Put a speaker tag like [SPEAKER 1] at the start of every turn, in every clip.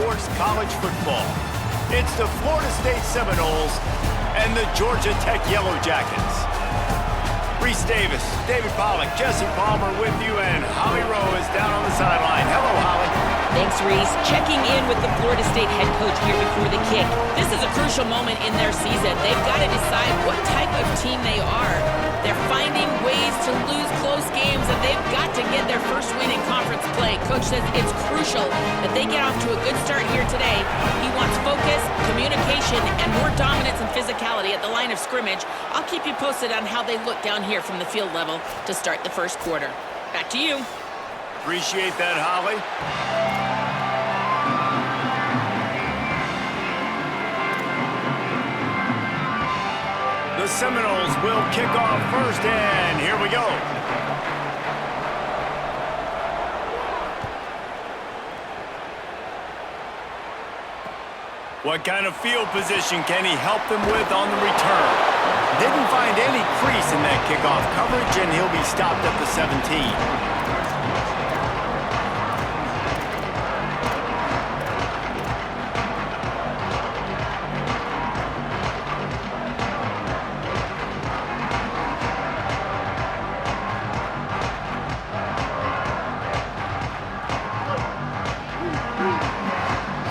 [SPEAKER 1] sports college football. It's the Florida State Seminoles and the Georgia Tech Yellow Jackets. Reese Davis, David Pollack, Jesse Palmer with you, and Holly Rowe is down on the sideline. Hello, Holly.
[SPEAKER 2] Thanks, Reese. Checking in with the Florida State head coach here before the kick. This is a crucial moment in their season. They've got to decide what type of team they are. They're finding ways to lose close games, and they've got to get their first win in conference play. Coach says it's crucial that they get off to a good start here today. He wants focus, communication, and more dominance and physicality at the line of scrimmage. I'll keep you posted on how they look down here from the field level to start the first quarter. Back to you.
[SPEAKER 1] Appreciate that, Holly. The Seminoles will kick off first, and here we go. What kind of field position can he help them with on the return? Didn't find any crease in that kickoff coverage, and he'll be stopped at the 17.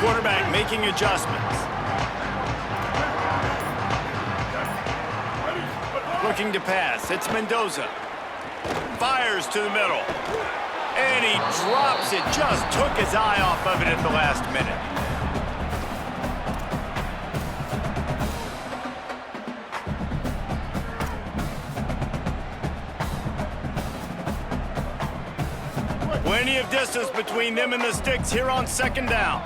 [SPEAKER 1] Quarterback making adjustments. Looking to pass. It's Mendoza. Fires to the middle. And he drops it. Just took his eye off of it at the last minute. Plenty of distance between them and the sticks here on second down.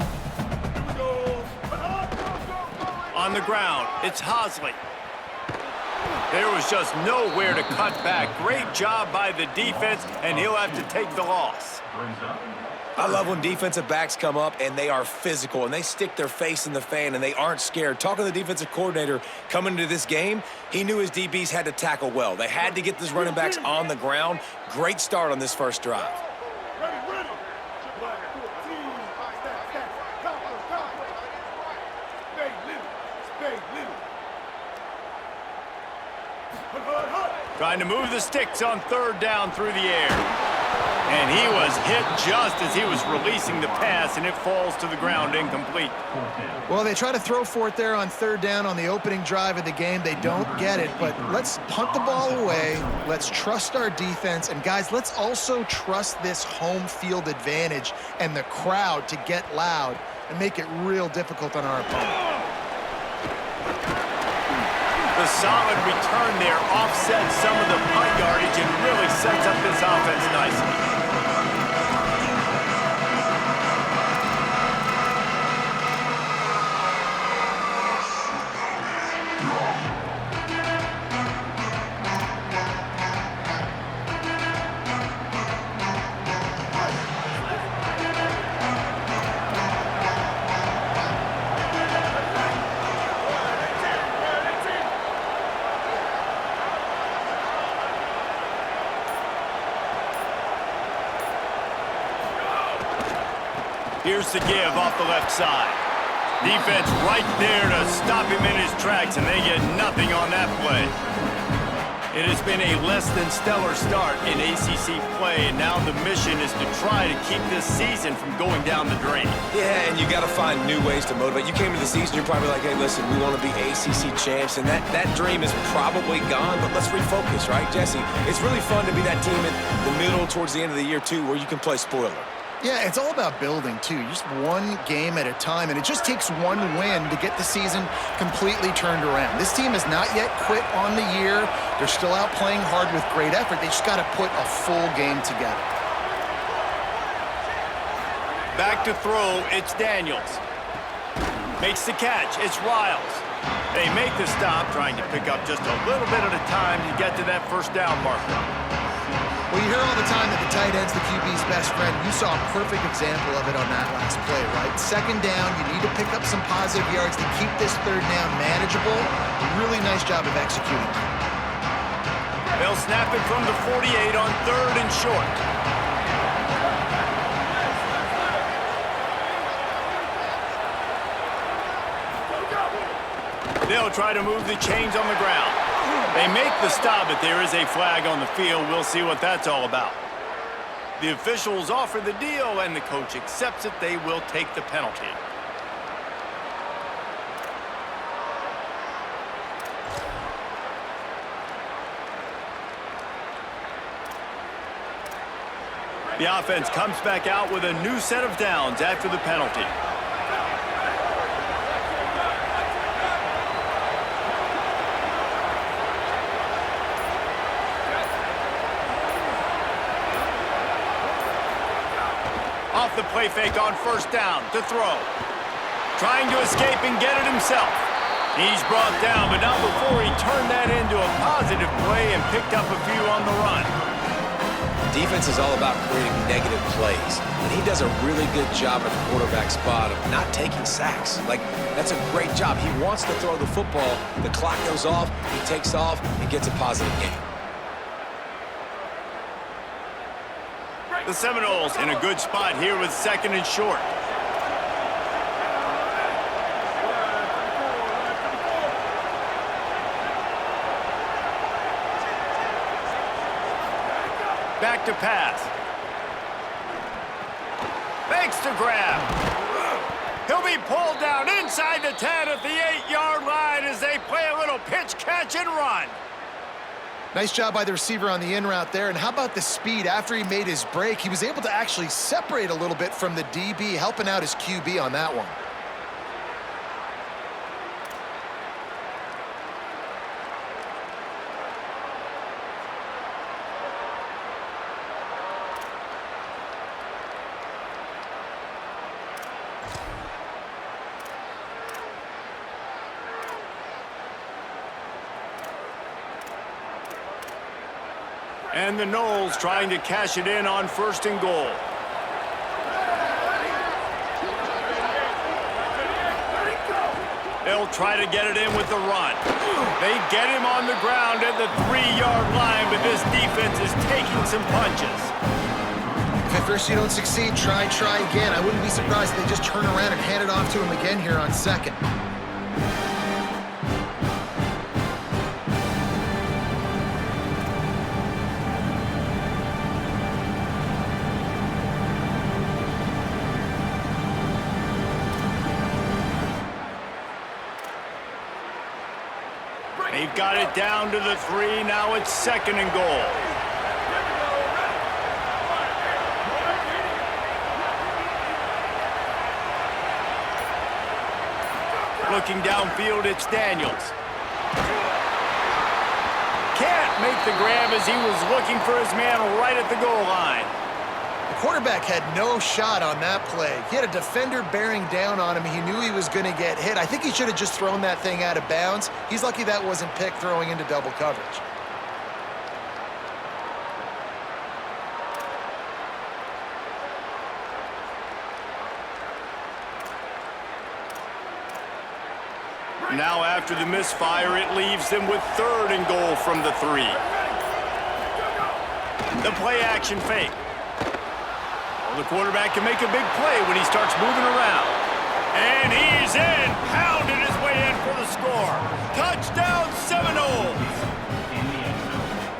[SPEAKER 1] On the ground, it's Hosley. There was just nowhere to cut back. Great job by the defense, and he'll have to take the loss.
[SPEAKER 3] I love when defensive backs come up and they are physical and they stick their face in the fan and they aren't scared. Talking to the defensive coordinator coming into this game, he knew his DBs had to tackle well. They had to get these running backs on the ground. Great start on this first drive.
[SPEAKER 1] Trying to move the sticks on third down through the air. And he was hit just as he was releasing the pass, and it falls to the ground incomplete.
[SPEAKER 4] Well, they try to throw for it there on third down on the opening drive of the game. They don't get it, but let's punt the ball away. Let's trust our defense. And, guys, let's also trust this home field advantage and the crowd to get loud and make it real difficult on our opponent.
[SPEAKER 1] The solid return there offsets some of the punt yardage and really sets up this offense nicely. Here's the give off the left side. Defense right there to stop him in his tracks, and they get nothing on that play. It has been a less than stellar start in ACC play, and now the mission is to try to keep this season from going down the drain.
[SPEAKER 3] Yeah, and you got to find new ways to motivate. You came to the season, you're probably like, hey, listen, we want to be ACC champs, and that dream is probably gone, but let's refocus, right, Jesse? It's really fun to be that team in the middle towards the end of the year, too, where you can play spoiler.
[SPEAKER 4] Yeah, it's all about building, too. Just one game at a time, and it just takes one win to get the season completely turned around. This team has not yet quit on the year. They're still out playing hard with great effort. They just got to put a full game together.
[SPEAKER 1] Back to throw, it's Daniels. Makes the catch, it's Riles. They make the stop, trying to pick up just a little bit at a time to get to that first down marker.
[SPEAKER 4] Well, you hear all the time that the tight end's the QB's best friend. You saw a perfect example of it on that last play, right? Second down, you need to pick up some positive yards to keep this third down manageable. Really nice job of executing.
[SPEAKER 1] They'll snap it from the 48 on third and short. They'll try to move the chains on the ground. They make the stop, but there is a flag on the field. We'll see what that's all about. The officials offer the deal, and the coach accepts it. They will take the penalty. The offense comes back out with a new set of downs after the penalty. Off the play fake on first down to throw. Trying to escape and get it himself. He's brought down, but not before he turned that into a positive play and picked up a few on the run.
[SPEAKER 3] Defense is all about creating negative plays, and he does a really good job at the quarterback spot of not taking sacks. Like, that's a great job. He wants to throw the football. The clock goes off, he takes off, and gets a positive gain.
[SPEAKER 1] The Seminoles in a good spot here with second and short. Back to pass. Fakes to grab. He'll be pulled down inside the 10 at the 8-yard line as they play a little pitch, catch, and run.
[SPEAKER 4] Nice job by the receiver on the in route there. And how about the speed? After he made his break, he was able to actually separate a little bit from the DB, helping out his QB on that one.
[SPEAKER 1] And the Noles trying to cash it in on first and goal. They'll try to get it in with the run. They get him on the ground at the 3-yard line, but this defense is taking some punches.
[SPEAKER 4] If at first you don't succeed, try again. I wouldn't be surprised if they just turn around and hand it off to him again here on second.
[SPEAKER 1] They've got it down to the 3. Now it's second and goal. Looking downfield, it's Daniels. Can't make the grab as he was looking for his man right at the goal line.
[SPEAKER 4] The quarterback had no shot on that play. He had a defender bearing down on him. He knew he was going to get hit. I think he should have just thrown that thing out of bounds. He's lucky that wasn't picked throwing into double coverage.
[SPEAKER 1] Now after the misfire, it leaves them with third and goal from the 3. The play action fake. The quarterback can make a big play when he starts moving around. And he's in, pounded his way in for the score. Touchdown, Seminoles!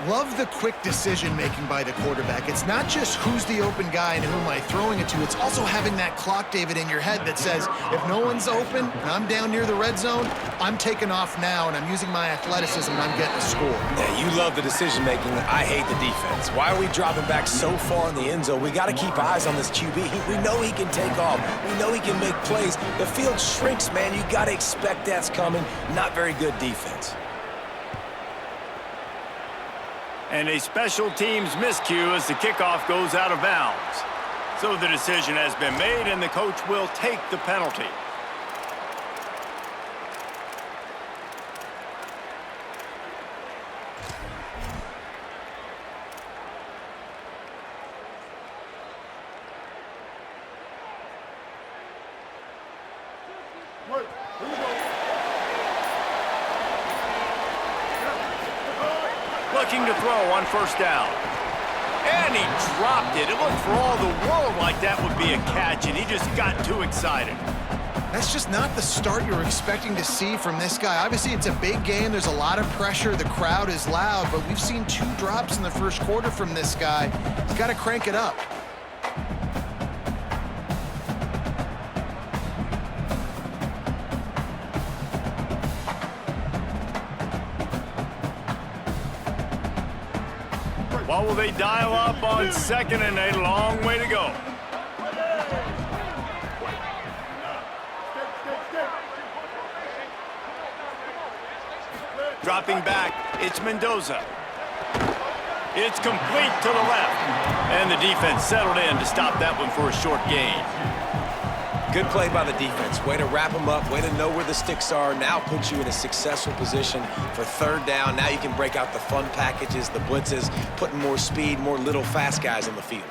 [SPEAKER 4] Love the quick decision-making by the quarterback. It's not just who's the open guy and who am I throwing it to. It's also having that clock, David, in your head that says, if no one's open and I'm down near the red zone, I'm taking off now and I'm using my athleticism and I'm getting a score.
[SPEAKER 3] Yeah, you love the decision-making. I hate the defense. Why are we dropping back so far in the end zone? We got to keep eyes on this QB. We know he can take off. We know he can make plays. The field shrinks, man. You got to expect that's coming. Not very good defense.
[SPEAKER 1] And a special teams miscue as the kickoff goes out of bounds. So the decision has been made, and the coach will take the penalty. Looking to throw on first down. And he dropped it. It looked for all the world like that would be a catch, and he just got too excited.
[SPEAKER 4] That's just not the start you're expecting to see from this guy. Obviously, it's a big game. There's a lot of pressure. The crowd is loud, but we've seen 2 drops in the first quarter from this guy. He's got to crank it up.
[SPEAKER 1] What will they dial up on 2nd and a long way to go? Dropping back, it's Mendoza. It's complete to the left. And the defense settled in to stop that one for a short gain.
[SPEAKER 3] Good play by the defense. Way to wrap them up. Way to know where the sticks are. Now puts you in a successful position for 3rd down. Now you can break out the fun packages, the blitzes, putting more speed, more little fast guys on the field.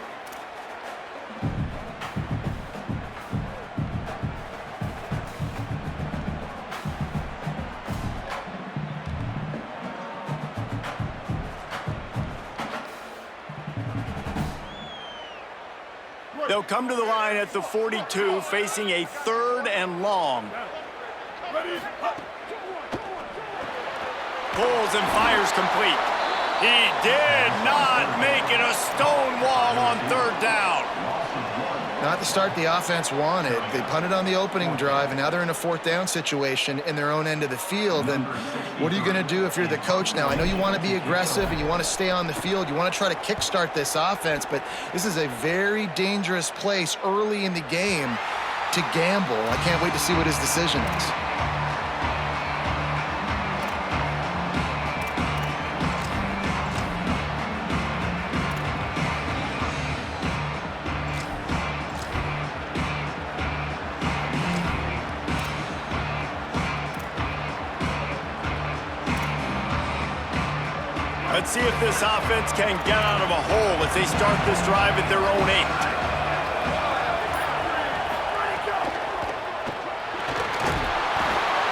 [SPEAKER 1] They'll come to the line at the 42, facing a 3rd and long. Pulls and fires complete. He did not make it a stone wall on 3rd down.
[SPEAKER 4] Not the start the offense wanted. They punted on the opening drive, and now they're in a 4th down situation in their own end of the field. And what are you going to do if you're the coach now? I know you want to be aggressive and you want to stay on the field. You want to try to kickstart this offense, but this is a very dangerous place early in the game to gamble. I can't wait to see what his decision is.
[SPEAKER 1] Let's see if this offense can get out of a hole as they start this drive at their own 8.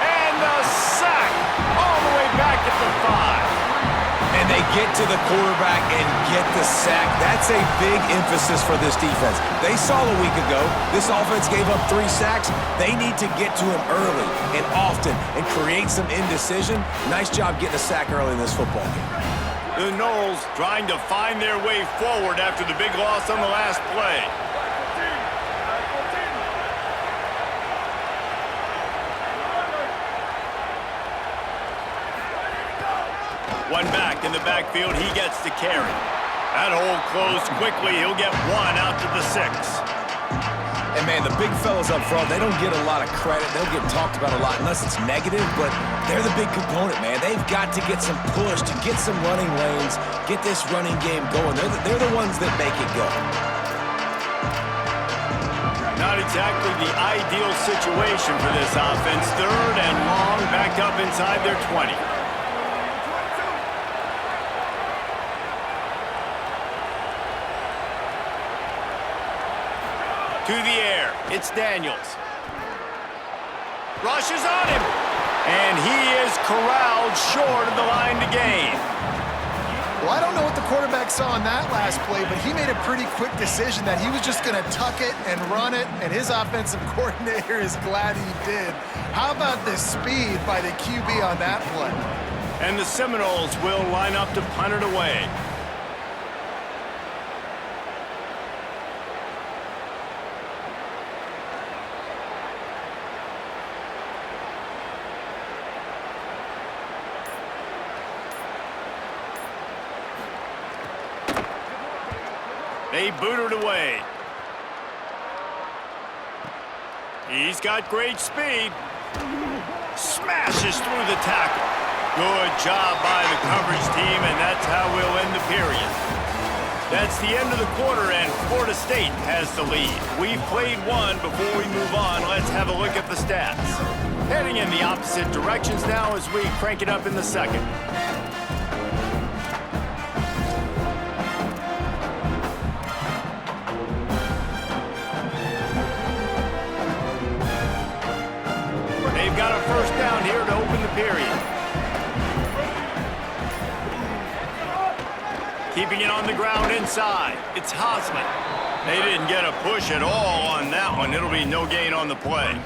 [SPEAKER 1] And the sack all the way back at the 5.
[SPEAKER 3] And they get to the quarterback and get the sack. That's a big emphasis for this defense. They saw a week ago this offense gave up 3 sacks. They need to get to him early and often and create some indecision. Nice job getting a sack early in this football game.
[SPEAKER 1] The Noles trying to find their way forward after the big loss on the last play. One back in the backfield, he gets to carry. That hole closed quickly. He'll get 1 out to the 6.
[SPEAKER 3] And, man, the big fellas up front, they don't get a lot of credit. They don't get talked about a lot unless it's negative, but they're the big component, man. They've got to get some push, to get some running lanes, get this running game going. They're the ones that make it go.
[SPEAKER 1] Not exactly the ideal situation for this offense. 3rd and long, backed up inside their 20. To the air, it's Daniels. Rushes on him. And he is corralled short of the line to gain.
[SPEAKER 4] Well, I don't know what the quarterback saw on that last play, but he made a pretty quick decision that he was just going to tuck it and run it, and his offensive coordinator is glad he did. How about the speed by the QB on that play?
[SPEAKER 1] And the Seminoles will line up to punt it away. They boot it away. He's got great speed. Smashes through the tackle. Good job by the coverage team, and that's how we'll end the period. That's the end of the quarter, and Florida State has the lead. We've played one. Before we move on, let's have a look at the stats. Heading in the opposite directions now as we crank it up in the 2nd. They've got a 1st down here to open the period. Keeping it on the ground inside. It's Hosman. They didn't get a push at all on that one. It'll be no gain on the play.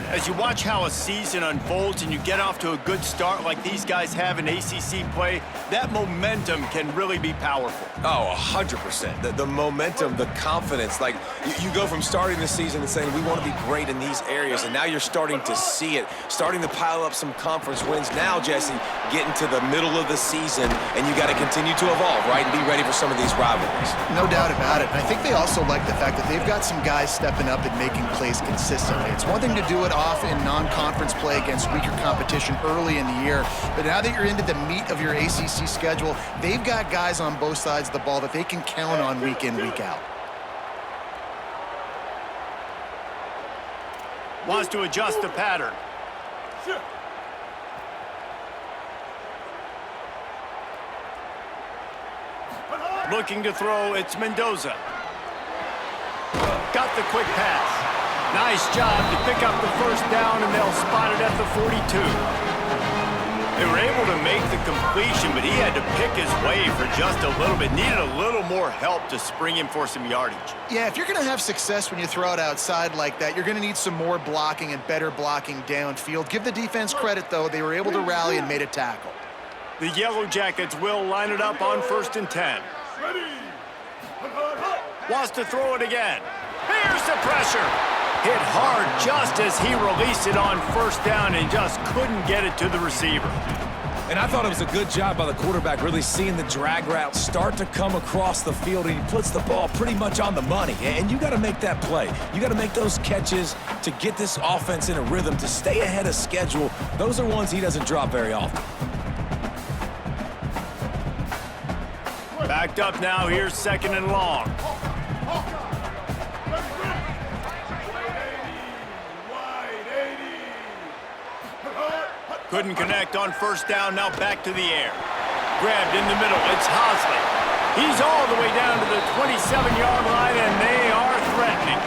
[SPEAKER 1] As you watch how a season unfolds and you get off to a good start like these guys have in ACC play, that momentum can really be powerful.
[SPEAKER 3] Oh, 100%. The momentum, the confidence. Like, you go from starting the season and saying, we want to be great in these areas, and now you're starting to see it, starting to pile up some conference wins. Now, Jesse, getting to the middle of the season, and you got to continue to evolve, right, and be ready for some of these rivalries.
[SPEAKER 4] No doubt about it. And I think they also like the fact that they've got some guys stepping up and making plays consistently. It's one thing to do it off in non-conference play against weaker competition early in the year, but now that you're into the meat of your ACC schedule, they've got guys on both sides of the ball that they can count on week in, week out.
[SPEAKER 1] Wants to adjust the pattern. Looking to throw, it's Mendoza. Got the quick pass. Nice job to pick up the first down, and they'll spot it at the 42. They were able to make the completion, but he had to pick his way for just a little bit. Needed a little more help to spring him for some yardage.
[SPEAKER 4] Yeah, if you're going to have success when you throw it outside like that, you're going to need some more blocking and better blocking downfield. Give the defense credit, though. They were able to rally and made a tackle.
[SPEAKER 1] The Yellow Jackets will line it up on 1st and 10. Wants to throw it again. Here's the pressure. Hit hard just as he released it on 1st down and just couldn't get it to the receiver.
[SPEAKER 3] And I thought it was a good job by the quarterback really seeing the drag route start to come across the field, and he puts the ball pretty much on the money. And you got to make that play. You got to make those catches to get this offense in a rhythm, to stay ahead of schedule. Those are ones he doesn't drop very often.
[SPEAKER 1] Backed up now, here's 2nd and long. Couldn't connect on 1st down, now back to the air. Grabbed in the middle, it's Hosley. He's all the way down to the 27-yard line, and they are threatening.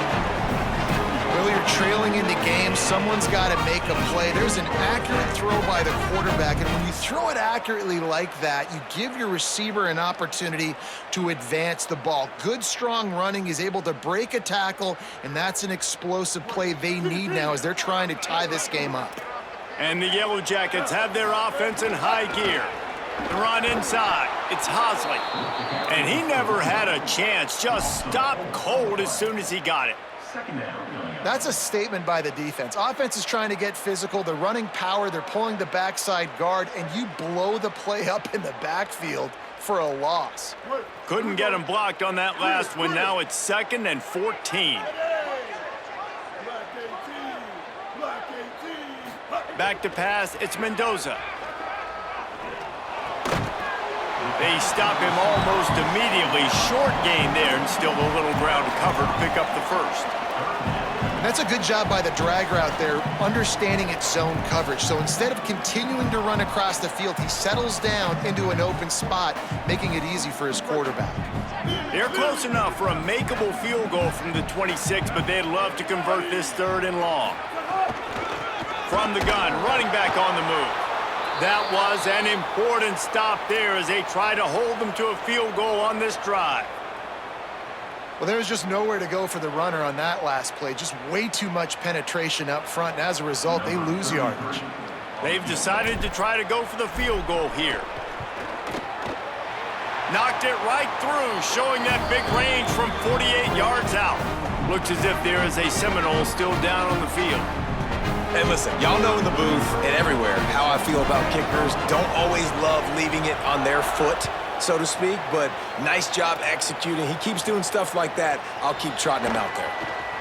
[SPEAKER 4] Well, you're trailing in the game. Someone's got to make a play. There's an accurate throw by the quarterback, and when you throw it accurately like that, you give your receiver an opportunity to advance the ball. Good, strong running is able to break a tackle, and that's an explosive play they need now as they're trying to tie this game up.
[SPEAKER 1] And the Yellow Jackets have their offense in high gear. The run inside, it's Hosley. And he never had a chance, just stopped cold as soon as he got it.
[SPEAKER 4] That's a statement by the defense. Offense is trying to get physical. They're running power. They're pulling the backside guard, and you blow the play up in the backfield for a loss.
[SPEAKER 1] Couldn't get him blocked on that last one. Now it's 2nd and 14. Back to pass, it's Mendoza. They stop him almost immediately. Short gain there, and still a little ground covered to pick up the 1st.
[SPEAKER 4] That's a good job by the drag route there, understanding its zone coverage. So instead of continuing to run across the field, he settles down into an open spot, making it easy for his quarterback.
[SPEAKER 1] They're close enough for a makeable field goal from the 26, but they'd love to convert this 3rd and long. From the gun, running back on the move. That was an important stop there as they try to hold them to a field goal on this drive.
[SPEAKER 4] Well, there was just nowhere to go for the runner on that last play. Just way too much penetration up front, and as a result, they lose yardage.
[SPEAKER 1] They've decided to try to go for the field goal here. Knocked it right through, showing that big range from 48 yards out. Looks as if there is a Seminole still down on the field.
[SPEAKER 3] Hey, listen, y'all know in the booth and everywhere how I feel about kickers. Don't always love leaving it on their foot, so to speak, but nice job executing. He keeps doing stuff like that. I'll keep trotting him out there.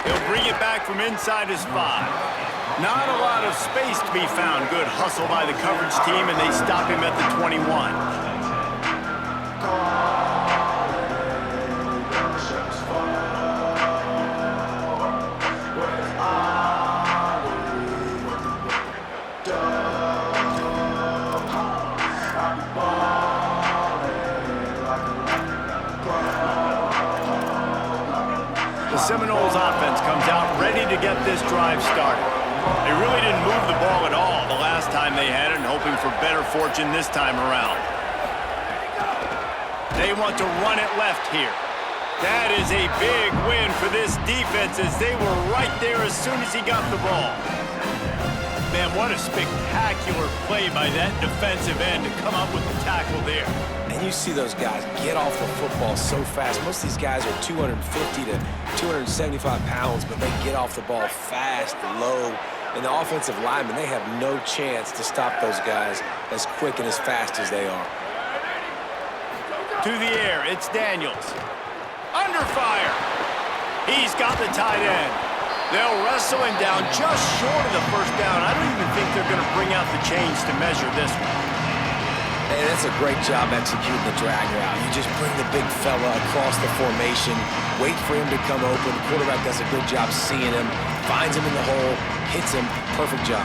[SPEAKER 1] He'll bring it back from inside his 5. Not a lot of space to be found. Good hustle by the coverage team, and they stop him at the 21. The Seminoles offense comes out ready to get this drive started. They really didn't move the ball at all the last time they had it, and hoping for better fortune this time around. They want to run it left here. That is a big win for this defense as they were right there as soon as he got the ball. Man, what a spectacular play by that defensive end to come up with the tackle there.
[SPEAKER 3] And you see those guys get off the football so fast. Most of these guys are 250 to 275 pounds, but they get off the ball fast, low. And the offensive linemen, they have no chance to stop those guys as quick and as fast as they are.
[SPEAKER 1] To the air, it's Daniels. Under fire. He's got the tight end. They'll wrestle him down just short of the first down. I don't even think they're going to bring out the chains to measure this one.
[SPEAKER 3] Hey, that's a great job executing the drag route. You just bring the big fella across the formation, wait for him to come open. The quarterback does a good job seeing him, finds him in the hole, hits him. Perfect job.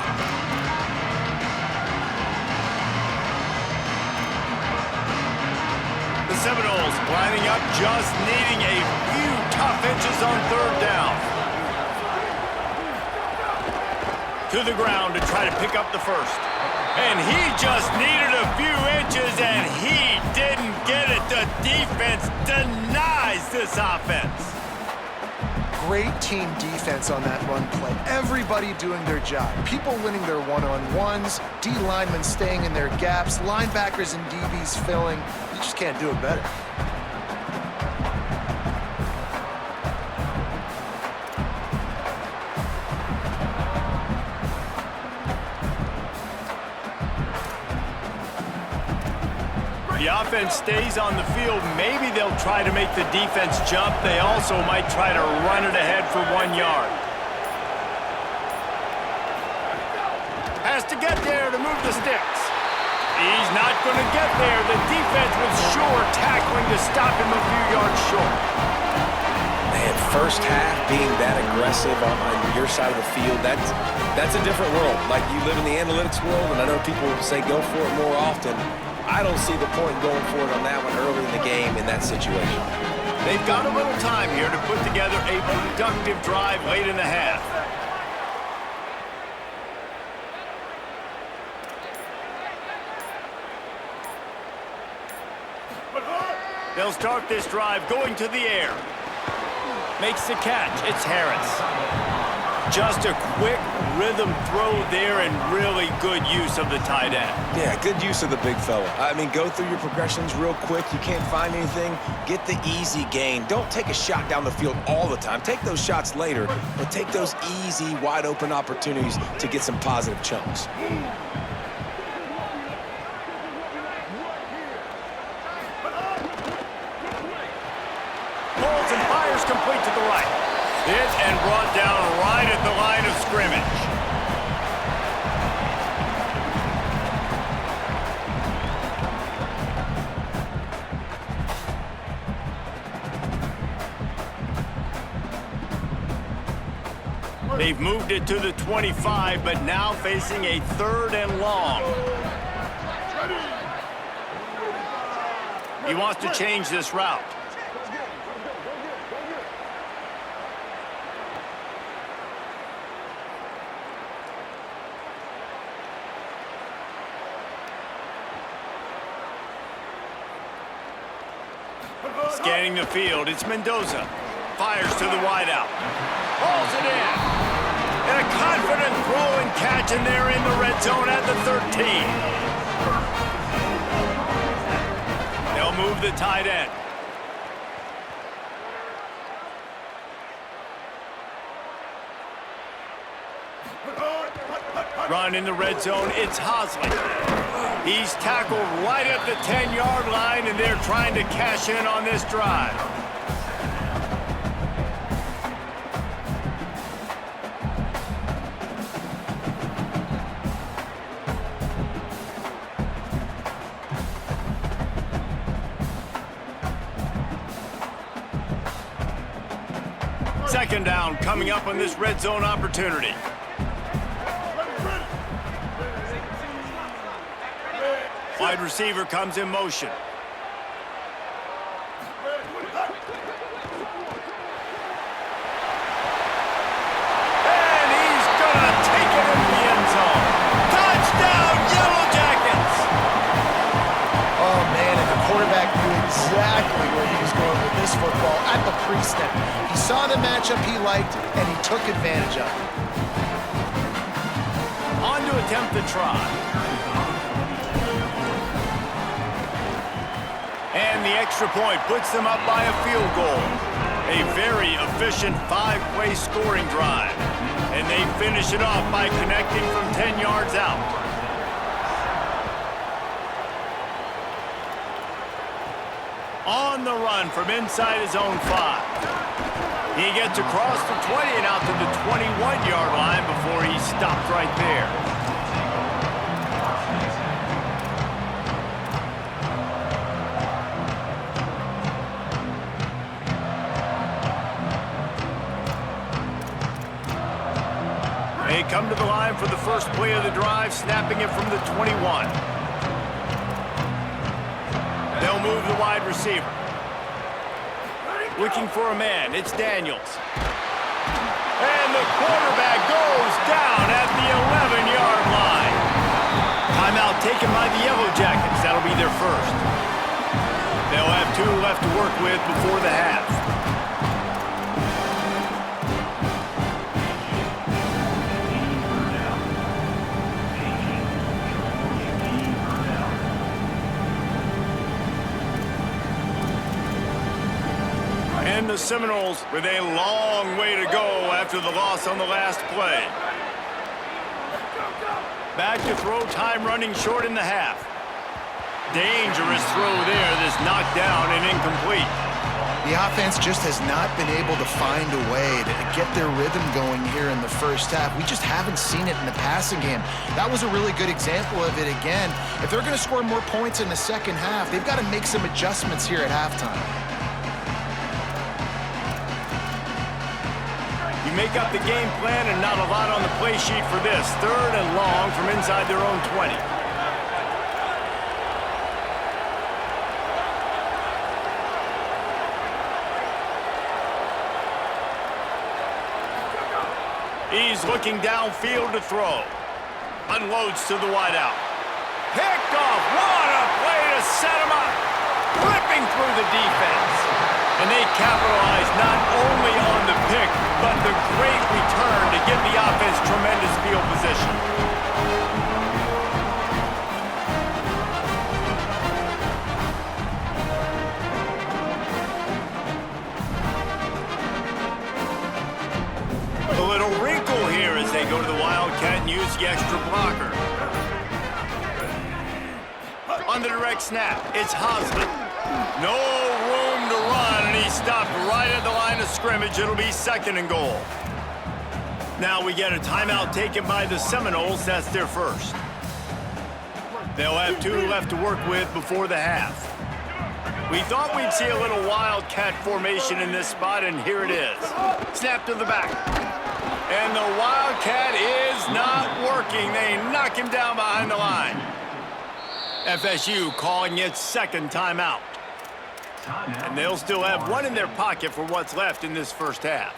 [SPEAKER 1] The Seminoles lining up, just needing a few tough inches on third down. To the ground to try to pick up the first. And he just needed a few inches, and he didn't get it. The defense denies this offense.
[SPEAKER 4] Great team defense on that run play. Everybody doing their job. People winning their one-on-ones, D linemen staying in their gaps, linebackers and DBs filling. You just can't do it better.
[SPEAKER 1] The offense stays on the field. Maybe they'll try to make the defense jump. They also might try to run it ahead for 1 yard. Has to get there to move the sticks. He's not going to get there. The defense was sure tackling to stop him a few yards short.
[SPEAKER 3] Man, first half being that aggressive on your side of the field, that's a different world. Like, you live in the analytics world, and I know people say go for it more often. I don't see the point going for it on that one early in the game in that situation.
[SPEAKER 1] They've got a little time here to put together a productive drive late in the half. They'll start this drive going to the air. Makes the catch. It's Harris. Just a quick rhythm throw there and really good use of the tight end.
[SPEAKER 3] Yeah, good use of the big fella. I mean, go through your progressions real quick. You can't find anything, get the easy gain. Don't take a shot down the field all the time. Take those shots later, but take those easy, wide-open opportunities to get some positive chunks.
[SPEAKER 1] Pulls and fires complete to the right. Hit and brought down right at the line of scrimmage. They've moved it to the 25, but now facing a 3rd and long. He wants to change this route. Scanning the field, it's Mendoza. Fires to the wideout. Hauls it in. And a confident throw and catch, and they're in the red zone at the 13. They'll move the tight end. Run in the red zone, it's Hosley. He's tackled right at the 10-yard line, and they're trying to cash in on this drive. Second down coming up on this red zone opportunity. Wide receiver comes in motion. And he's gonna take it into the end zone. Touchdown, Yellow Jackets!
[SPEAKER 4] Oh, man, and the quarterback knew exactly where he was going with this football at the pre-snap. He saw the matchup he liked, and he took advantage of it.
[SPEAKER 1] On to attempt the try. And the extra point puts them up by a field goal. A very efficient 5-play scoring drive. And they finish it off by connecting from 10 yards out. On the run from inside his own 5. He gets across the 20 and out to the 21-yard line before he stopped right there. They come to the line for the first play of the drive, snapping it from the 21. They'll move the wide receiver. Looking for a man, it's Daniels. And the quarterback goes down at the 11-yard line. Timeout taken by the Yellow Jackets. That'll be their first. They'll have 2 left to work with before the half. And the Seminoles with a long way to go after the loss on the last play. Back to throw, time running short in the half. Dangerous throw there that's knocked down and incomplete.
[SPEAKER 4] The offense just has not been able to find a way to get their rhythm going here in the first half. We just haven't seen it in the passing game. That was a really good example of it again. If they're going to score more points in the second half, they've got to make some adjustments here at halftime.
[SPEAKER 1] You make up the game plan and not a lot on the play sheet for this. 3rd and long from inside their own 20. He's looking downfield to throw. Unloads to the wideout. Picked off. What a play to set him up. Ripping through the defense. And they capitalize not only on the pick, but the great return to give the offense tremendous field position. A little wrinkle here as they go to the Wildcat and use the extra blocker. On the direct snap, it's Hosman. No room to run, and he stopped right at the line of scrimmage. It'll be 2nd and goal. Now we get a timeout taken by the Seminoles. That's their first. They'll have 2 left to work with before the half. We thought we'd see a little Wildcat formation in this spot, and here it is. Snap to the back. And the Wildcat is not working. They knock him down behind the line. FSU calling its 2nd timeout. And they'll still have 1 in their pocket for what's left in this first half.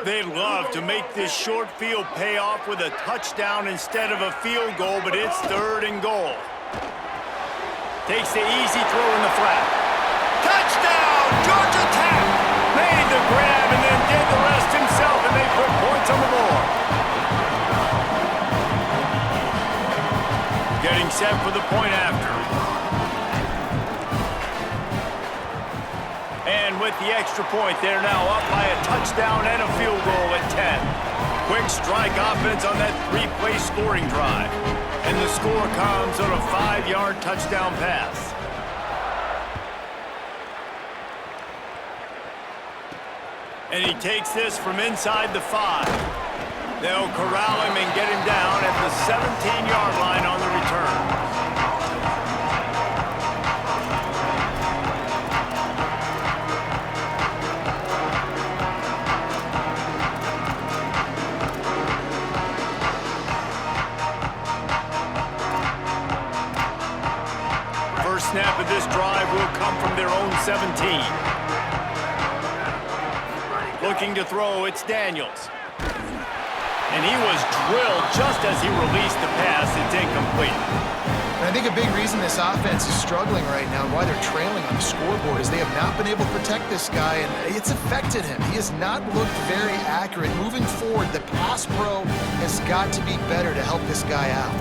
[SPEAKER 1] They'd love to make this short field pay off with a touchdown instead of a field goal, but it's 3rd and goal. Takes the easy throw in the flat. Touchdown! Georgia Tech! Made the grab and then did the rest himself, and they put points on the board. Getting set for the point after. And with the extra point, they're now up by a touchdown and a field goal at 10. Quick strike offense on that 3-play scoring drive. And the score comes on a 5-yard touchdown pass. And he takes this from inside the 5. They'll corral him and get him down at the 17-yard line on the return. First snap of this drive will come from their own 17. Looking to throw, it's Daniels. And he was drilled just as he released the pass. It's incomplete.
[SPEAKER 4] And I think a big reason this offense is struggling right now and why they're trailing on the scoreboard is they have not been able to protect this guy, and it's affected him. He has not looked very accurate. Moving forward, the pass pro has got to be better to help this guy out.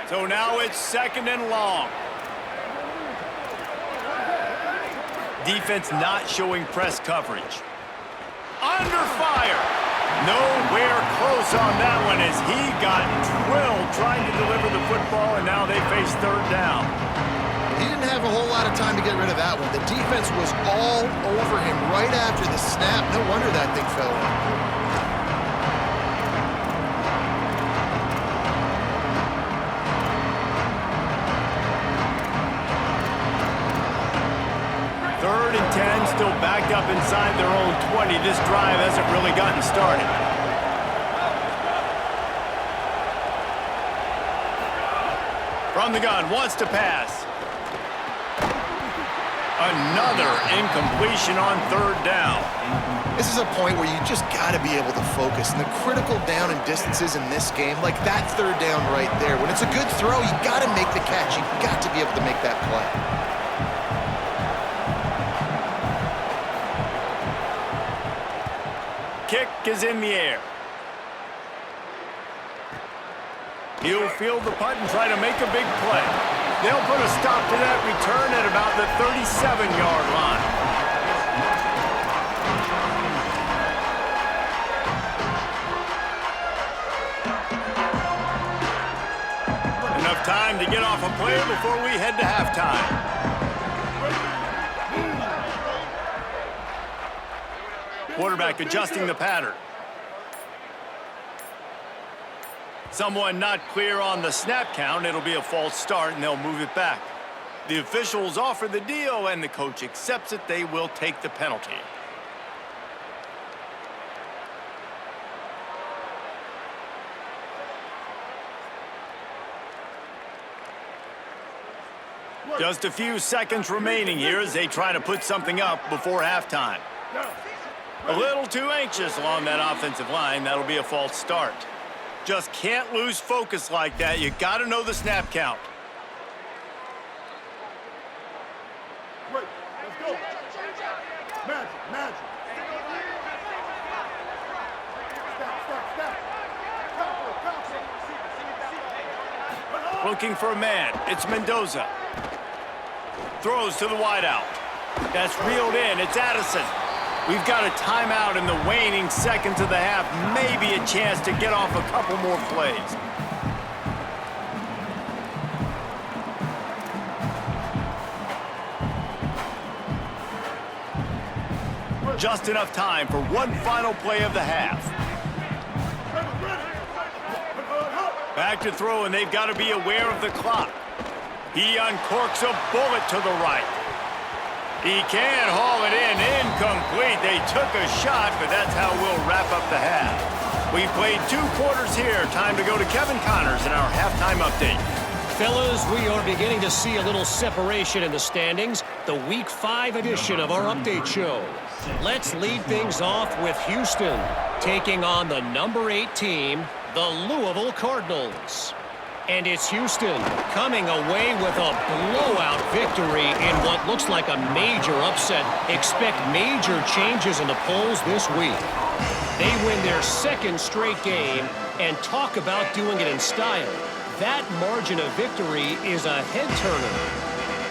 [SPEAKER 1] So now it's 2nd and long. Defense not showing press coverage. Under fire. Nowhere close on that one as he got drilled trying to deliver the football, and now they face 3rd down.
[SPEAKER 4] He didn't have a whole lot of time to get rid of that one. The defense was all over him right after the snap. No wonder that thing fell in.
[SPEAKER 1] Still backed up inside their own 20. This drive hasn't really gotten started. From the gun, wants to pass. Another incompletion on 3rd down.
[SPEAKER 4] This is a point where you just got to be able to focus. And the critical down and distances in this game, like that 3rd down right there, when it's a good throw, you got to make the catch. You got to be able to make that play.
[SPEAKER 1] Kick is in the air. He'll field the punt and try to make a big play. They'll put a stop to that return at about the 37-yard line. Enough time to get off a play before we head to halftime. Quarterback adjusting the pattern. Someone not clear on the snap count. It'll be a false start, and they'll move it back. The officials offer the deal, and the coach accepts it. They will take the penalty. Just a few seconds remaining here as they try to put something up before halftime. A little too anxious along that offensive line. That'll be a false start. Just can't lose focus like that. You got to know the snap count.
[SPEAKER 5] Wait, let's go. Magic. Stop.
[SPEAKER 1] Looking for a man. It's Mendoza. Throws to the wideout. That's reeled in. It's Addison. We've got a timeout in the waning seconds of the half. Maybe a chance to get off a couple more plays. Just enough time for one final play of the half. Back to throw, and they've got to be aware of the clock. He uncorks a bullet to the right. He can't haul it in. Incomplete. They took a shot, but that's how we'll wrap up the half. We've played 2 quarters here. Time to go to Kevin Connors in our halftime update.
[SPEAKER 6] Fellas, we are beginning to see a little separation in the standings. The Week 5 edition of our update show. Let's lead things off with Houston, taking on the number 8 team, the Louisville Cardinals. And it's Houston coming away with a blowout victory in what looks like a major upset. Expect major changes in the polls this week. They win their 2nd straight game and talk about doing it in style. That margin of victory is a head-turner.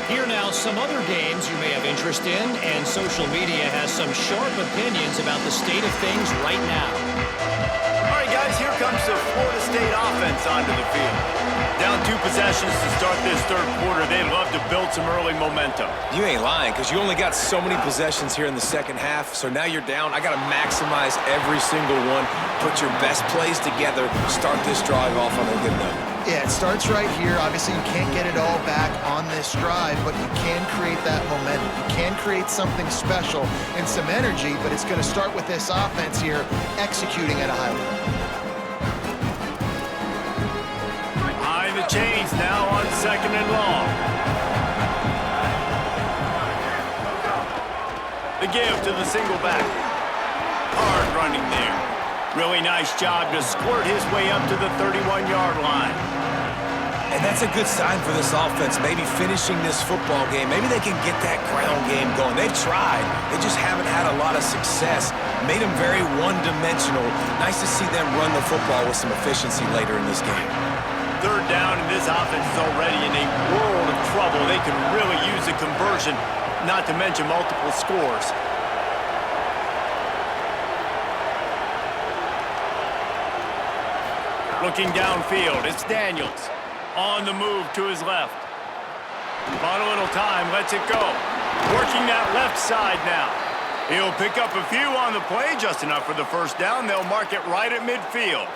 [SPEAKER 6] Here now, some other games you may have interest in, and social media has some sharp opinions about the state of things right now.
[SPEAKER 1] All right, guys, here comes the Florida State offense onto the field. Down 2 possessions to start this 3rd quarter. They'd love to build some early momentum.
[SPEAKER 3] You ain't lying, because you only got so many possessions here in the 2nd half, so now you're down. I got to maximize every single one, put your best plays together, start this drive off on a good note.
[SPEAKER 4] Yeah, it starts right here. Obviously, you can't get it all back on this drive, but you can create that momentum. You can create something special and some energy, but it's going to start with this offense here executing at a high level.
[SPEAKER 1] chains now on 2nd and long. The give to the single back. Hard running there. Really nice job to squirt his way up to the 31-yard line.
[SPEAKER 3] And that's a good sign for this offense, maybe finishing this football game. Maybe they can get that ground game going. They've tried. They just haven't had a lot of success. Made them very one-dimensional. Nice to see them run the football with some efficiency later in this game.
[SPEAKER 1] 3rd down, and this offense is already in a world of trouble. They can really use a conversion, not to mention multiple scores. Looking downfield, it's Daniels. On the move to his left. Bought a little time, lets it go. Working that left side now. He'll pick up a few on the play, just enough for the 1st down. They'll mark it right at midfield.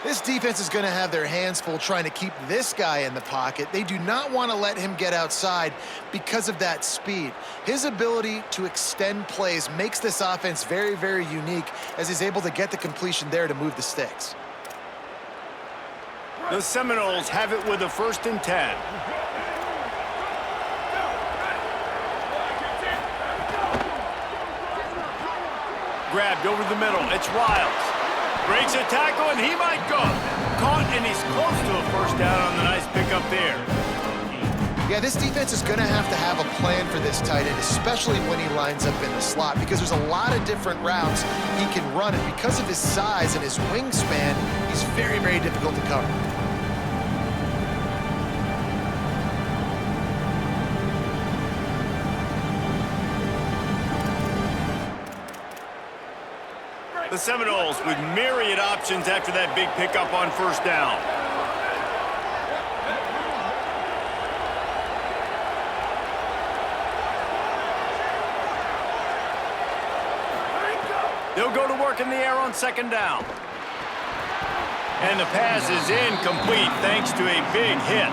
[SPEAKER 4] This defense is going to have their hands full trying to keep this guy in the pocket. They do not want to let him get outside because of that speed. His ability to extend plays makes this offense very, very unique as he's able to get the completion there to move the sticks.
[SPEAKER 1] The Seminoles have it with a 1st and 10. Grabbed over the middle. It's Riles. Breaks a tackle, and he might go. Caught, and he's close to a 1st down on the nice pickup there.
[SPEAKER 4] Yeah, this defense is going to have a plan for this tight end, especially when he lines up in the slot, because there's a lot of different routes he can run, and because of his size and his wingspan, he's very, very difficult to cover.
[SPEAKER 1] The Seminoles with myriad options after that big pickup on 1st down. They'll go to work in the air on 2nd down. And the pass is incomplete thanks to a big hit.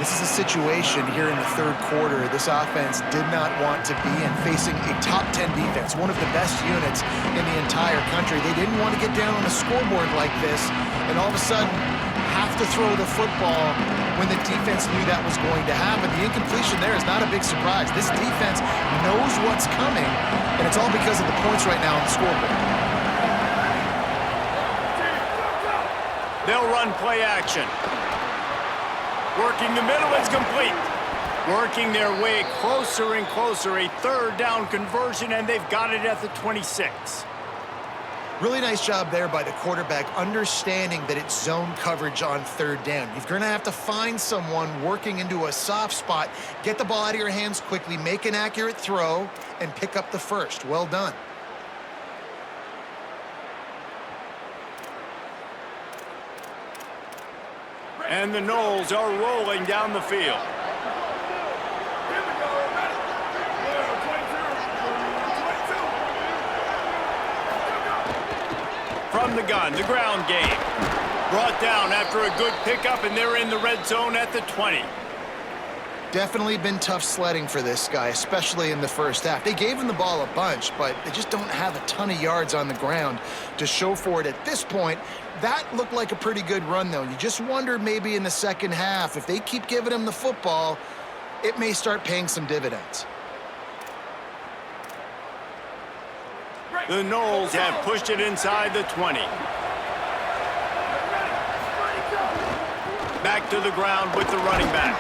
[SPEAKER 4] This is a situation here in the 3rd quarter this offense did not want to be in, facing a top 10 defense, one of the best units in the entire country. They didn't want to get down on a scoreboard like this and all of a sudden have to throw the football when the defense knew that was going to happen. The incompletion there is not a big surprise. This defense knows what's coming, and it's all because of the points right now on the scoreboard.
[SPEAKER 1] They'll run play action. Working the middle, it's complete. Working their way closer and closer, a 3rd down conversion, and they've got it at the 26.
[SPEAKER 4] Really nice job there by the quarterback, understanding that it's zone coverage on 3rd down. You're going to have to find someone working into a soft spot, get the ball out of your hands quickly, make an accurate throw, and pick up the 1st. Well done.
[SPEAKER 1] And the Noles are rolling down the field. From the gun, the ground game. Brought down after a good pickup, and they're in the red zone at the 20.
[SPEAKER 4] Definitely been tough sledding for this guy, especially in the 1st half. They gave him the ball a bunch, but they just don't have a ton of yards on the ground to show for it at this point. That looked like a pretty good run, though. You just wonder maybe in the 2nd half, if they keep giving him the football, it may start paying some dividends.
[SPEAKER 1] The Noles have pushed it inside the 20. Back to the ground with the running back.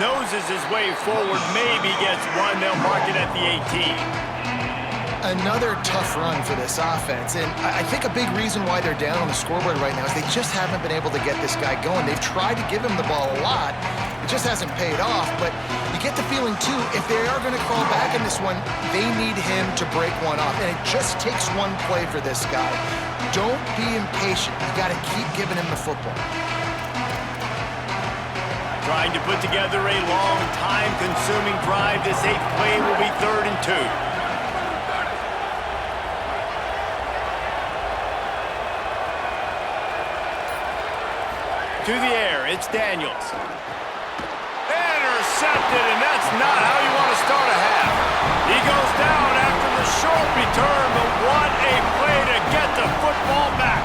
[SPEAKER 1] Noses his way forward, maybe gets one. They'll mark it at the 18.
[SPEAKER 4] Another tough run for this offense, and I think a big reason why they're down on the scoreboard right now is they just haven't been able to get this guy going. They've tried to give him the ball a lot. It just hasn't paid off, but you get the feeling, too, if they are going to crawl back in this one, they need him to break one off, and it just takes one play for this guy. Don't be impatient. You got to keep giving him the football.
[SPEAKER 1] Trying to put together a long, time-consuming drive. This 8th play will be 3rd and 2. To the air, it's Daniels. Intercepted, and that's not how you want to start a half. He goes down after the short return, but what a play to get the football back.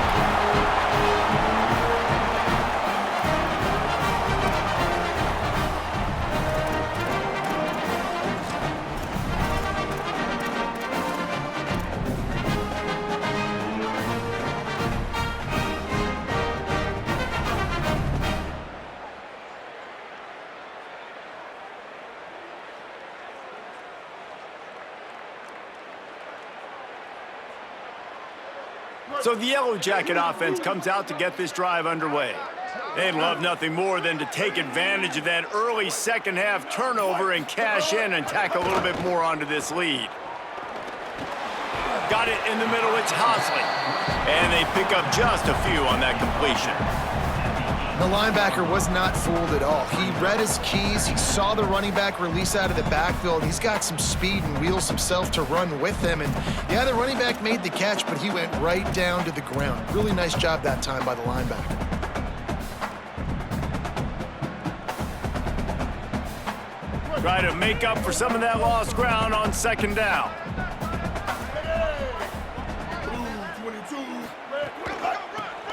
[SPEAKER 1] So the Yellow Jacket offense comes out to get this drive underway. They'd love nothing more than to take advantage of that early second half turnover and cash in and tack a little bit more onto this lead. Got it in the middle, it's Hosley. And they pick up just a few on that completion.
[SPEAKER 4] The linebacker was not fooled at all. He read his keys, he saw the running back release out of the backfield. He's got some speed and wheels himself to run with him. And yeah, the running back made the catch, but he went right down to the ground. Really nice job that time by the linebacker.
[SPEAKER 1] Try to make up for some of that lost ground on second down.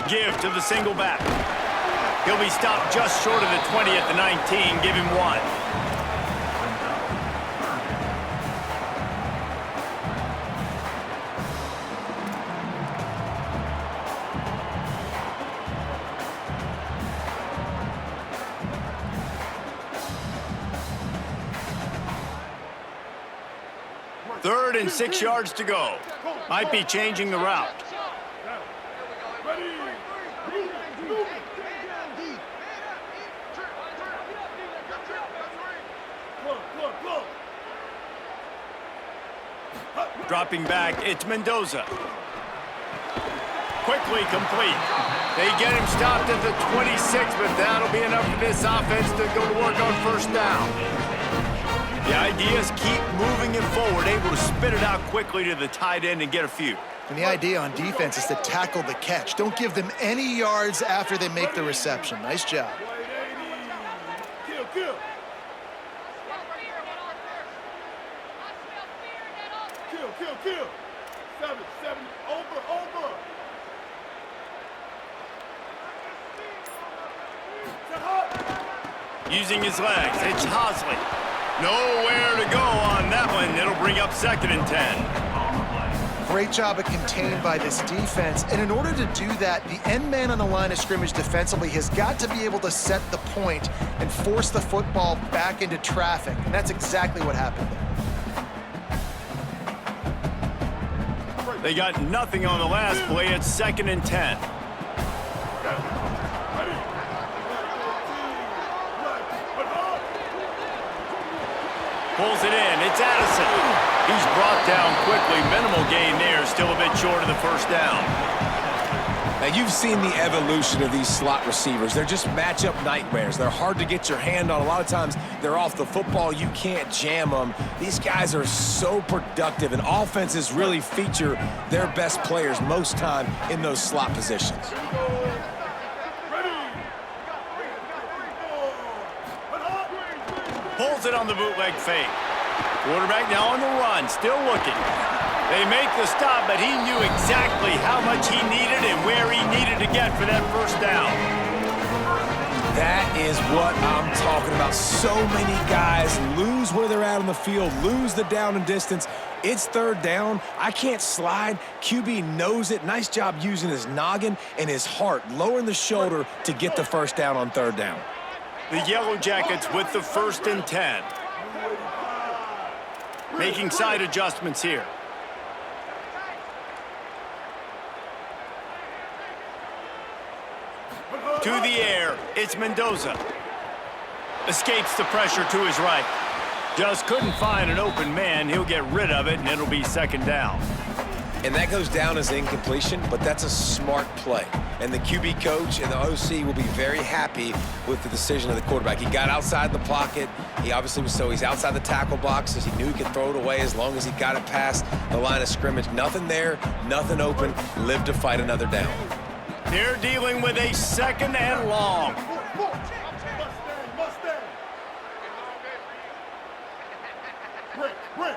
[SPEAKER 1] Give to the single back. He'll be stopped just short of the 20 at the 19. Give him 1. Third and 6 yards to go. Might be changing the route. Dropping back, it's Mendoza. Quickly complete. They get him stopped at the 26, but that'll be enough for this offense to go to work on first down. The idea is keep moving it forward, able to spit it out quickly to the tight end and get a few.
[SPEAKER 4] And the idea on defense is to tackle the catch. Don't give them any yards after they make the reception. Nice job.
[SPEAKER 5] Kill. Kill. 7, over.
[SPEAKER 1] Using his legs, it's Hosley. Nowhere to go on that one. It'll bring up 2nd and 10.
[SPEAKER 4] Great job of contained by this defense. And in order to do that, the end man on the line of scrimmage defensively has got to be able to set the point and force the football back into traffic. And that's exactly what happened there.
[SPEAKER 1] They got nothing on the last play. It's 2nd and 10. Pulls it in. It's Addison. He's brought down quickly. Minimal gain there. Still a bit short of the first down.
[SPEAKER 3] Now, you've seen the evolution of these slot receivers. They're just matchup nightmares. They're hard to get your hand on. A lot of times, they're off the football. You can't jam them. These guys are so productive, and offenses really feature their best players most time in those slot positions.
[SPEAKER 1] Pulls it on the bootleg fake. Quarterback now on the run, still looking. They make the stop, but he knew exactly how much he needed and where he needed to get for that first down.
[SPEAKER 3] That is what I'm talking about. So many guys lose where they're at on the field, lose the down and distance. It's 3rd down. I can't slide. QB knows it. Nice job using his noggin and his heart, lowering the shoulder to get the first down on 3rd down.
[SPEAKER 1] The Yellow Jackets with the 1st and 10. Making side adjustments here. To the air, it's Mendoza. Escapes the pressure to his right. Just couldn't find an open man. He'll get rid of it, and it'll be 2nd down.
[SPEAKER 3] And that goes down as incompletion, but that's a smart play. And the QB coach and the OC will be very happy with the decision of the quarterback. He got outside the pocket. He obviously was he's outside the tackle boxes. He knew he could throw it away as long as he got it past the line of scrimmage. Nothing there, nothing open. Lived to fight another down.
[SPEAKER 1] They're dealing with a 2nd and long.
[SPEAKER 5] Mustang. Brick.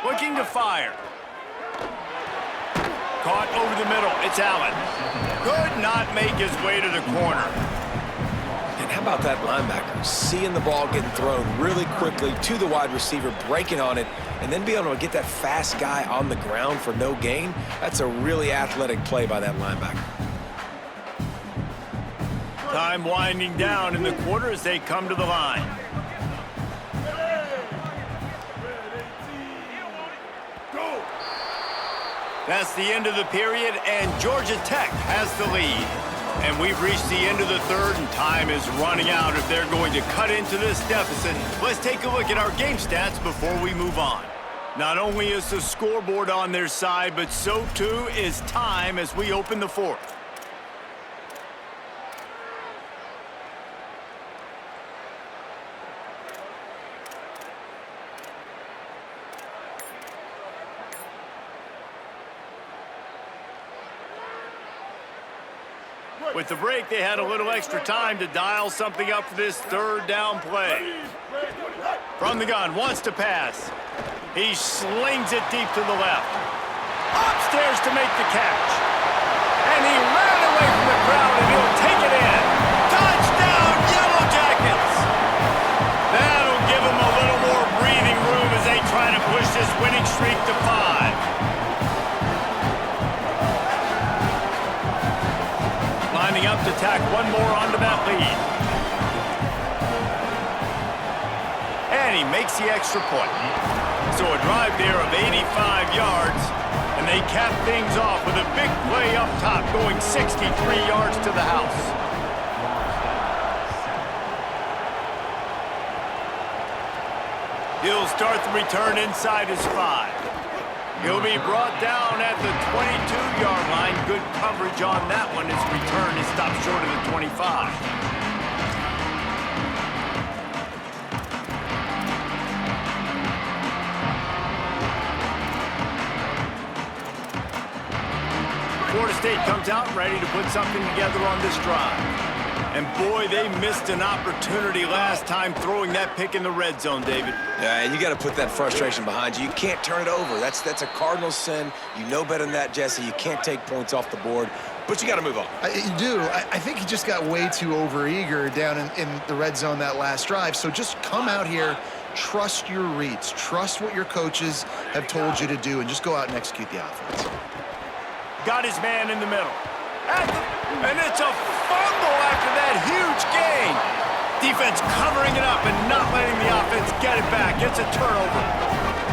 [SPEAKER 1] Looking to fire. Caught over the middle. It's Allen. Could not make his way to the corner.
[SPEAKER 3] And how about that linebacker? Seeing the ball getting thrown really quickly to the wide receiver, breaking on it, and then being able to get that fast guy on the ground for no gain. That's a really athletic play by that linebacker.
[SPEAKER 1] Time winding down in the quarter as they come to the line. That's the end of the period, and Georgia Tech has the lead. And we've reached the end of the third, and time is running out if they're going to cut into this deficit. Let's take a look at our game stats before we move on. Not only is the scoreboard on their side, but so too is time as we open the fourth. With the break, they had a little extra time to dial something up for this third down play. From the gun, wants to pass. He slings it deep to the left. Upstairs to make the catch. And he ran away from the crowd, and he'll take it in. Touchdown, Yellow Jackets! That'll give them a little more breathing room as they try to push this winning streak to 5. Lining up to tack one more onto that lead. And he makes the extra point. So a drive there of 85 yards, and they cap things off with a big play up top, going 63 yards to the house. He'll start the return inside his 5. He'll be brought down at the 22-yard line. Good coverage on that one. His return is stopped short of the 25. Florida State comes out ready to put something together on this drive. And boy, they missed an opportunity last time throwing that pick in the red zone, David.
[SPEAKER 3] Yeah, and you got to put that frustration behind you. You can't turn it over. That's a cardinal sin. You know better than that, Jesse. You can't take points off the board, but you got to move on.
[SPEAKER 4] You do. I think he just got way too overeager down in the red zone that last drive. So just come out here, trust your reads, trust what your coaches have told you to do, and just go out and execute the offense.
[SPEAKER 1] Got his man in the middle. And it's a fumble after that huge gain. Defense covering it up and not letting the offense get it back. It's a turnover.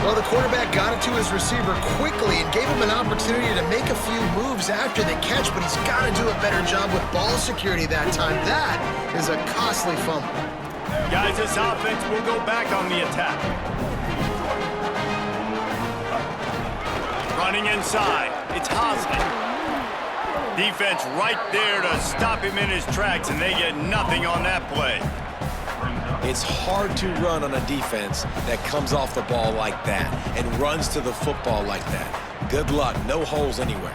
[SPEAKER 4] Well, the quarterback got it to his receiver quickly and gave him an opportunity to make a few moves after the catch, but he's got to do a better job with ball security that time. That is a costly fumble.
[SPEAKER 1] Guys, this offense will go back on the attack. Running inside, it's Hosley. Defense right there to stop him in his tracks, and they get nothing on that play.
[SPEAKER 3] It's hard to run on a defense that comes off the ball like that and runs to the football like that. Good luck. No holes anywhere.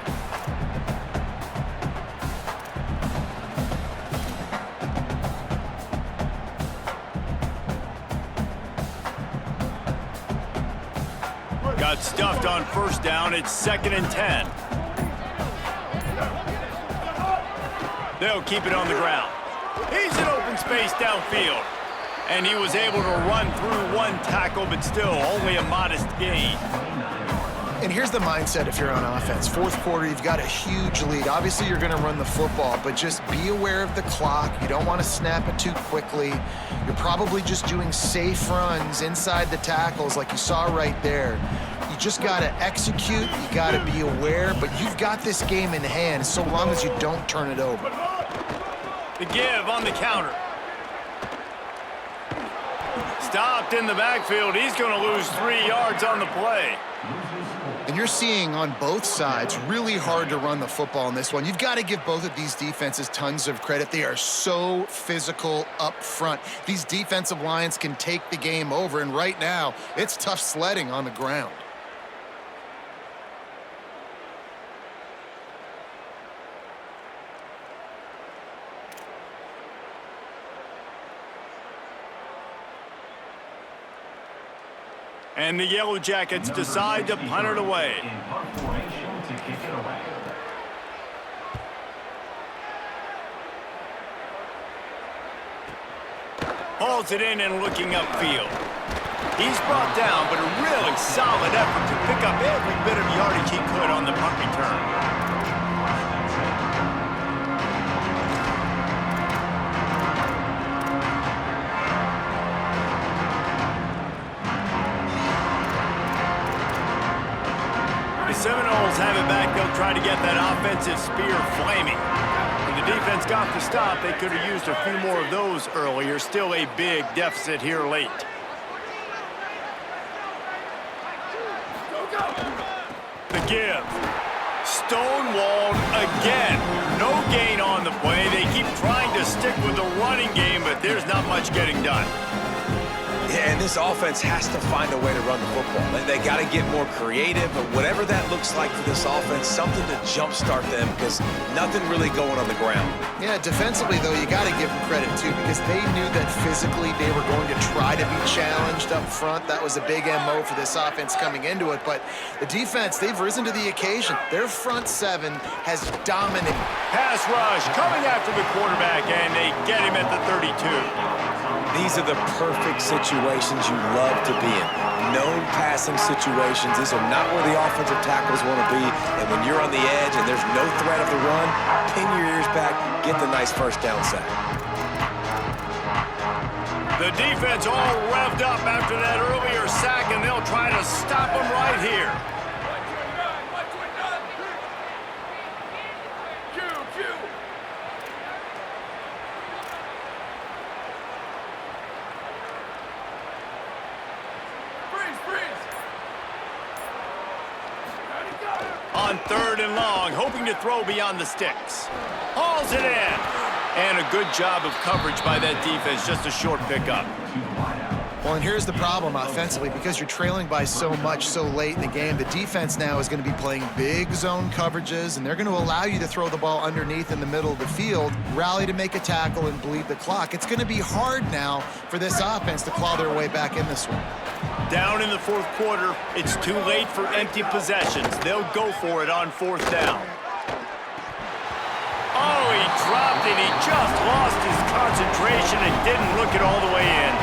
[SPEAKER 1] Got stuffed on first down. It's 2nd and 10. They'll keep it on the ground. He's in open space downfield. And he was able to run through one tackle, but still only a modest gain.
[SPEAKER 4] And here's the mindset if you're on offense. Fourth quarter, you've got a huge lead. Obviously, you're going to run the football, but just be aware of the clock. You don't want to snap it too quickly. You're probably just doing safe runs inside the tackles like you saw right there. You just got to execute. You got to be aware, but you've got this game in hand so long as you don't turn it over.
[SPEAKER 1] The give on the counter. Stopped in the backfield. He's going to lose 3 yards on the play.
[SPEAKER 4] And you're seeing on both sides really hard to run the football in this one. You've got to give both of these defenses tons of credit. They are so physical up front. These defensive lines can take the game over, and right now, it's tough sledding on the ground.
[SPEAKER 1] And the Yellow Jackets decide to punt it away. Hauls it in and looking upfield. He's brought down, but a really solid effort to pick up every bit of yardage he could on the punt return. The Seminoles have it back get that offensive spear flaming. When the defense got the stop, they could have used a few more of those earlier. Still a big deficit here late. The give. Stonewalled again. No gain on the play. They keep trying to stick with the running game, but there's not much getting done.
[SPEAKER 3] Yeah, and this offense has to find a way to run the football. They got to get more creative, but whatever that looks like for this offense, something to jumpstart them because nothing really going on the ground.
[SPEAKER 4] Yeah, defensively, though, you got to give them credit, too, because they knew that physically they were going to try to be challenged up front. That was a big MO for this offense coming into it. But the defense, they've risen to the occasion. Their front seven has dominated.
[SPEAKER 1] Pass rush coming after the quarterback, and they get him at the 32.
[SPEAKER 3] These are the perfect situations you love to be in. Known passing situations. These are not where the offensive tackles want to be. And when you're on the edge and there's no threat of the run, pin your ears back, get the nice first down sack.
[SPEAKER 1] The defense all revved up after that earlier sack, and they'll try to stop them right here. On 3rd and long, hoping to throw beyond the sticks. Hauls it in. And a good job of coverage by that defense, just a short pickup.
[SPEAKER 4] Well, and here's the problem offensively. Because you're trailing by so much so late in the game, the defense now is going to be playing big zone coverages, and they're going to allow you to throw the ball underneath in the middle of the field, rally to make a tackle, and bleed the clock. It's going to be hard now for this offense to claw their way back in this one.
[SPEAKER 1] Down in the 4th quarter, it's too late for empty possessions. They'll go for it on 4th down. Oh, he dropped it. He just lost his concentration and didn't look it all the way in.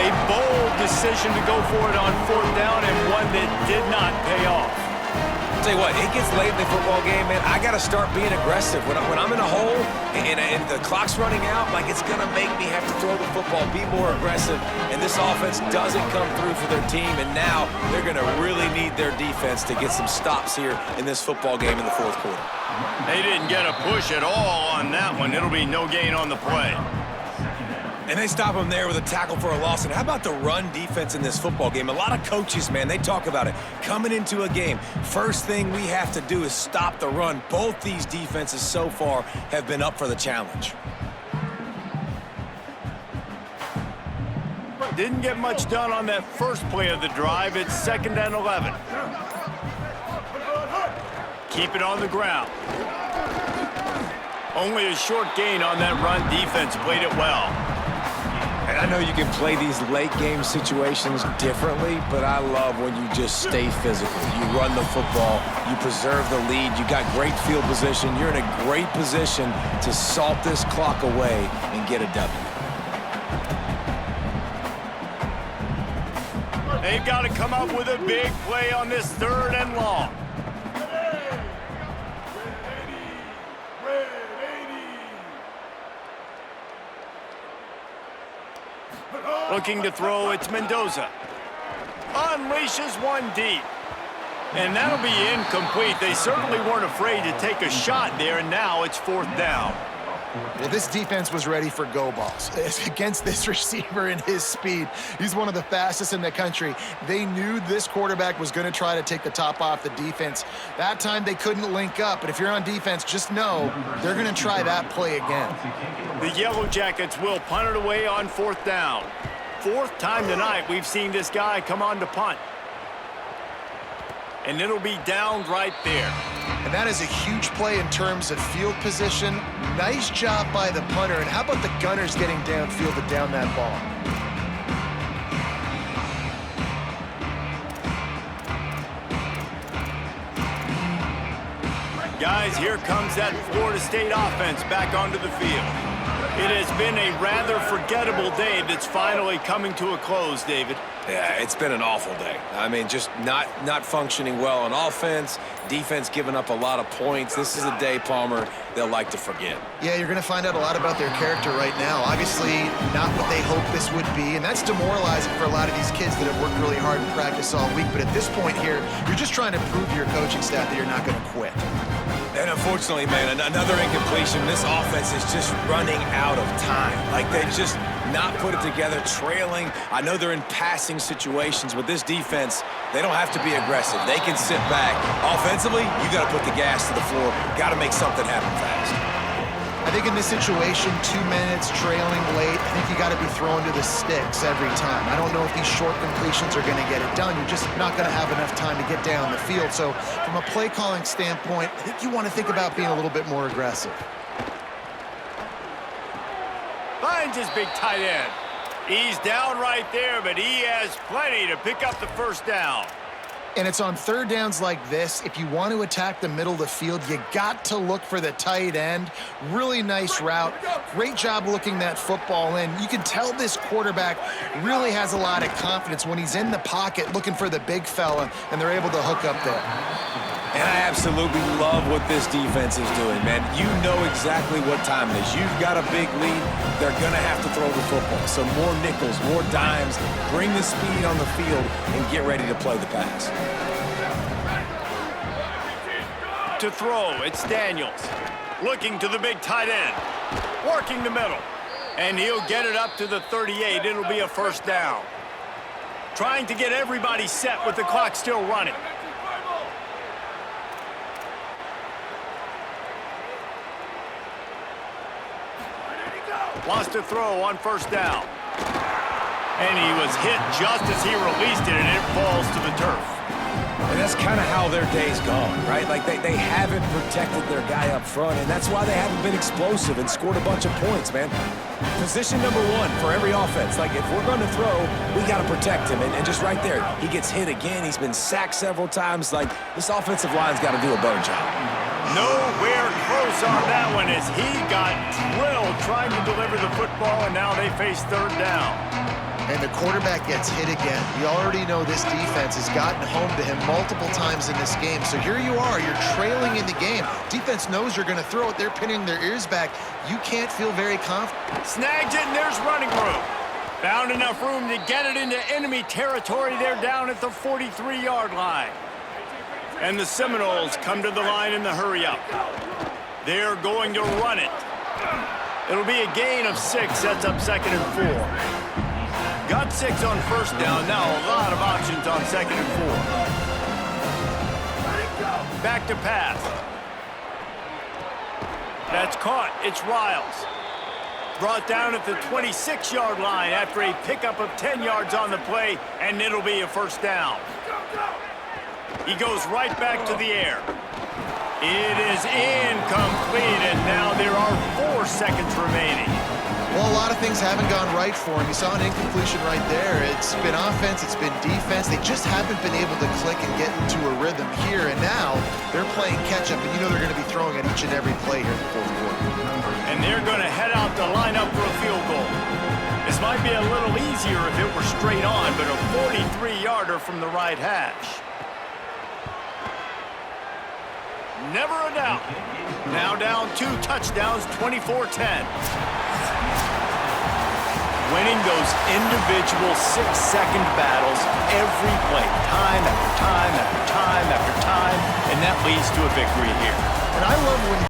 [SPEAKER 1] A bold decision to go for it on 4th down and one that did not pay off.
[SPEAKER 3] Tell you what, it gets late in the football game, man. I got to start being aggressive. When I'm in a hole and the clock's running out, like it's going to make me have to throw the football, be more aggressive. And this offense doesn't come through for their team, and now they're going to really need their defense to get some stops here in this football game in the 4th quarter.
[SPEAKER 1] They didn't get a push at all on that one. It'll be no gain on the play.
[SPEAKER 3] And they stop him there with a tackle for a loss. And how about the run defense in this football game? A lot of coaches, man, they talk about it. Coming into a game, first thing we have to do is stop the run. Both these defenses so far have been up for the challenge.
[SPEAKER 1] Didn't get much done on that first play of the drive. It's 2nd and 11. Keep it on the ground. Only a short gain on that run. Defense played it well.
[SPEAKER 3] And I know you can play these late game situations differently, but I love when you just stay physical. You run the football, you preserve the lead, you got great field position, you're in a great position to salt this clock away and get a W.
[SPEAKER 1] They've got to come up with a big play on this 3rd and long. Looking to throw, it's Mendoza. Unleashes one deep. And that'll be incomplete. They certainly weren't afraid to take a shot there, and now it's 4th down.
[SPEAKER 4] Well, this defense was ready for go balls. Against this receiver and his speed, he's one of the fastest in the country. They knew this quarterback was going to try to take the top off the defense. That time they couldn't link up, but if you're on defense, just know they're going to try that play again.
[SPEAKER 1] The Yellow Jackets will punt it away on 4th down. 4th time tonight we've seen this guy come on to punt. And it'll be down right there.
[SPEAKER 4] And that is a huge play in terms of field position. Nice job by the punter. And how about the Gunners getting downfield to down that ball?
[SPEAKER 1] Guys, here comes that Florida State offense back onto the field. It has been a rather forgettable day that's finally coming to a close, David.
[SPEAKER 3] Yeah, it's been an awful day. I mean, just not functioning well on offense, defense giving up a lot of points. This is a day, Palmer, they'll like to forget.
[SPEAKER 4] Yeah, you're going to find out a lot about their character right now. Obviously, not what they hoped this would be, and that's demoralizing for a lot of these kids that have worked really hard in practice all week. But at this point here, you're just trying to prove to your coaching staff that you're not going to quit.
[SPEAKER 3] Unfortunately, man, another incompletion. This offense is just running out of time. Like, they've just not put it together, trailing. I know they're in passing situations, but this defense, they don't have to be aggressive. They can sit back. Offensively, you got to put the gas to the floor. Got to make something happen fast.
[SPEAKER 4] I think in this situation, 2 minutes trailing late, I think you got to be throwing to the sticks every time. I don't know if these short completions are going to get it done. You're just not going to have enough time to get down the field. So from a play calling standpoint, I think you want to think about being a little bit more aggressive.
[SPEAKER 1] Finds his big tight end. He's down right there, but he has plenty to pick up the first down.
[SPEAKER 4] And it's on third downs like this. If you want to attack the middle of the field, you got to look for the tight end. Really nice route. Great job looking that football in. You can tell this quarterback really has a lot of confidence when he's in the pocket looking for the big fella, and they're able to hook up there.
[SPEAKER 3] And I absolutely love what this defense is doing, man. You know exactly what time it is. You've got a big lead. They're going to have to throw the football. So more nickels, more dimes. Bring the speed on the field and get ready to play the pass.
[SPEAKER 1] To throw, it's Daniels. Looking to the big tight end. Working the middle. And he'll get it up to the 38. It'll be a first down. Trying to get everybody set with the clock still running. Wants to throw on first down. And he was hit just as he released it, and it falls to the turf.
[SPEAKER 3] And that's kind of how their day's gone, right? Like, they haven't protected their guy up front, and that's why they haven't been explosive and scored a bunch of points, man. Position number one for every offense. Like, if we're going to throw, we got to protect him. And just right there, he gets hit again. He's been sacked several times. Like, this offensive line's got to do a better job.
[SPEAKER 1] Nowhere close on that one as he got drilled trying to deliver the football, and now they face third down.
[SPEAKER 4] And the quarterback gets hit again. You already know this defense has gotten home to him multiple times in this game. So here you are, you're trailing in the game. Defense knows you're going to throw it. They're pinning their ears back. You can't feel very confident.
[SPEAKER 1] Snags it, and there's running room. Found enough room to get it into enemy territory. They're down at the 43-yard line. And the Seminoles come to the line in the hurry-up. They're going to run it. It'll be a gain of 6. Sets up 2nd and 4. Got 6 on first down. Now a lot of options on 2nd and 4. Back to pass. That's caught. It's Riles. Brought down at the 26-yard line after a pickup of 10 yards on the play, and it'll be a first down. He goes right back to the air. It is incomplete, and now there are 4 seconds remaining.
[SPEAKER 4] Well, a lot of things haven't gone right for him. You saw an incompletion right there. It's been offense, it's been defense. They just haven't been able to click and get into a rhythm here, and now they're playing catch-up, and you know they're going to be throwing at each and every play here in the fourth quarter.
[SPEAKER 1] And they're going to head out to line up for a field goal. This might be a little easier if it were straight on, but a 43-yarder from the right hash. Never a doubt. Now down 2 touchdowns, 24-10. Winning those individual 6-second battles every play, time after time after time after time, and that leads to a victory here.
[SPEAKER 4] And I love when